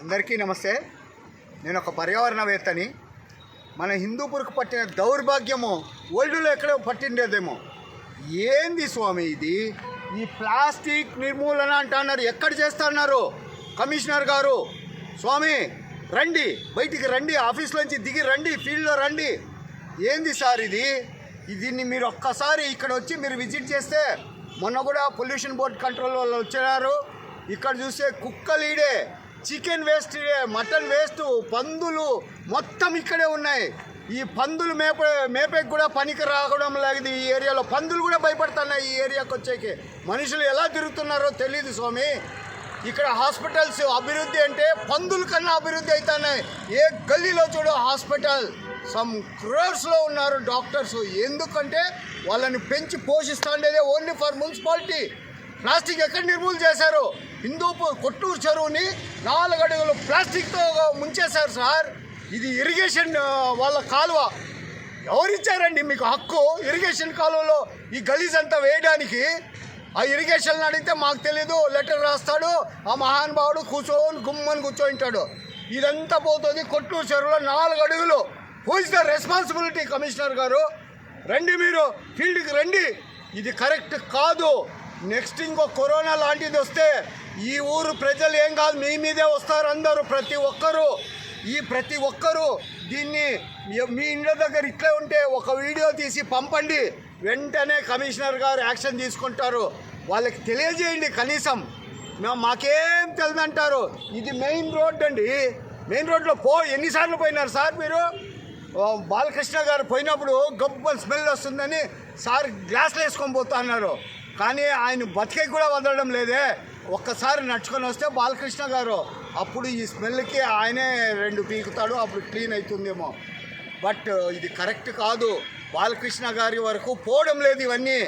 అందరికీ నమస్తే. నేను ఒక పర్యావరణవేత్తని. మన హిందూపూర్కు పట్టిన దౌర్భాగ్యము ఓల్డ్లో ఎక్కడో పట్టిండేదేమో. ఏంది స్వామి ఇది? ఈ ప్లాస్టిక్ నిర్మూలన అంటున్నారు. ఎక్కడ చేస్తున్నారు కమిషనర్ గారు? స్వామి రండి, బయటికి రండి, ఆఫీస్లోంచి దిగి రండి, ఫీల్డ్లో రండి. ఏంది సార్ ఇది? దీన్ని మీరు ఒక్కసారి ఇక్కడ వచ్చి మీరు విజిట్ చేస్తే, మొన్న కూడా పొల్యూషన్ బోర్డ్ కంట్రోల్ వాళ్ళు వచ్చారు. ఇక్కడ చూస్తే కుక్కలీడే, చికెన్ వేస్ట్, మటన్ వేస్ట్, పందులు మొత్తం ఇక్కడే ఉన్నాయి. ఈ పందులు మేపేకి కూడా పనికి రావడం లేదు. ఈ ఏరియాలో పందులు కూడా భయపడుతున్నాయి ఈ ఏరియాకి వచ్చేకి. మనుషులు ఎలా తిరుగుతున్నారో తెలియదు స్వామి. ఇక్కడ హాస్పిటల్స్ అభివృద్ధి అంటే పందుల కన్నా అభివృద్ధి అవుతున్నాయి. ఏ గల్లీలో చూడో హాస్పిటల్, సమ్ క్రోర్స్లో ఉన్నారు డాక్టర్స్. ఎందుకంటే వాళ్ళని పెంచి పోషిస్తుండేదే ఓన్లీ ఫర్ మున్సిపాలిటీ. ప్లాస్టిక్ ఎక్కడ నిర్మూలన చేశారు? హిందూపూర్ కొట్టూరు చెరువుని 4 అడుగులు ప్లాస్టిక్తో ముంచేశారు సార్. ఇది ఇరిగేషన్ వాళ్ళ కాలువ. ఎవరిచ్చారండి మీకు హక్కు ఇరిగేషన్ కాలువలో ఈ గలీజ్ అంతా వేయడానికి? ఆ ఇరిగేషన్ అడిగితే మాకు తెలీదు, లెటర్ రాస్తాడు ఆ మహానుభావుడు, గుమ్మని కూర్చోంటాడు. ఇదంతా పోతుంది కొట్టూరు చెరువులో 4 అడుగులు. Who is the responsibility? Commissioner గారు రండి, మీరు ఫీల్డ్కి రండి. ఇది కరెక్ట్ కాదు. నెక్స్ట్ ఇంకో కరోనా లాంటిది వస్తే ఈ ఊరు ప్రజలు ఏం కాదు, మీ మీదే వస్తారు అందరూ, ప్రతి ఒక్కరూ. దీన్ని మీ ఇండ్ల దగ్గర ఇట్లే ఉంటే ఒక వీడియో తీసి పంపండి, వెంటనే కమిషనర్ గారు యాక్షన్ తీసుకుంటారు. వాళ్ళకి తెలియజేయండి కనీసం. మాకేం తెలియదంటారు. ఇది మెయిన్ రోడ్ అండి. మెయిన్ రోడ్లో ఎన్నిసార్లు పోయినారు సార్ మీరు? బాలకృష్ణ గారు పోయినప్పుడు గబ్బని స్మెల్ వస్తుందని సార్ గ్లాసులు వేసుకొని పోతా అన్నారు. కానీ ఆయన బతికే కూడా వదలడం లేదే. ఒక్కసారి నడుచుకొని వస్తే బాలకృష్ణ గారు, అప్పుడు ఈ స్మెల్కి ఆయనే 2 పీకుతాడు, అప్పుడు క్లీన్ అవుతుందేమో. బట్ ఇది కరెక్ట్ కాదు. బాలకృష్ణ గారి వరకు పోవడం లేదు ఇవన్నీ.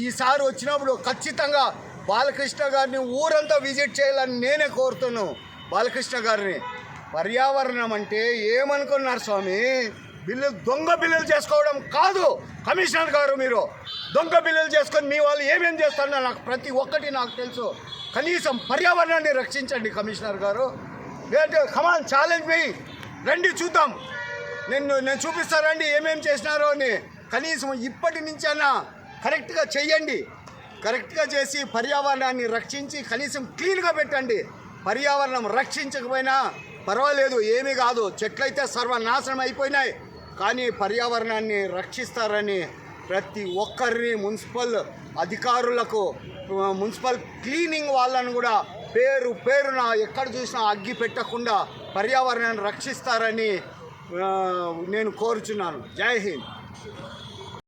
ఈసారి వచ్చినప్పుడు ఖచ్చితంగా బాలకృష్ణ గారిని ఊరంతా విజిట్ చేయాలని నేనే కోరుతున్నాను బాలకృష్ణ గారిని. పర్యావరణం అంటే ఏమనుకున్నారు స్వామి? దొంగ బిల్లులు చేసుకోవడం కాదు కమిషనర్ గారు. మీరు దొంగ బిల్లులు చేసుకొని మీ వాళ్ళు ఏమేం చేస్తారో నాకు ప్రతి ఒక్కటి నాకు తెలుసు. కనీసం పర్యావరణాన్ని రక్షించండి కమిషనర్ గారు. లేదంటే కమాన్ ఛాలెంజ్ మీ, రండి చూద్దాం. నేను చూపిస్తారండి ఏమేం చేసినారో అని. కనీసం ఇప్పటి నుంచైనా కరెక్ట్గా చెయ్యండి. కరెక్ట్గా చేసి పర్యావరణాన్ని రక్షించి కనీసం క్లీన్గా పెట్టండి. పర్యావరణం రక్షించకపోయినా పర్వాలేదు, ఏమీ కాదు. చెట్లయితే సర్వనాశనం అయిపోయినాయి, కానీ పర్యావరణాన్ని రక్షిస్తారని ప్రతి ఒక్కరిని, మున్సిపల్ అధికారులకు, మున్సిపల్ క్లీనింగ్ వాళ్ళను కూడా పేరున ఎక్కడ చూసినా అగ్గి పెట్టకుండా పర్యావరణాన్ని రక్షిస్తారని నేను కోరుచున్నాను. జై హింద్.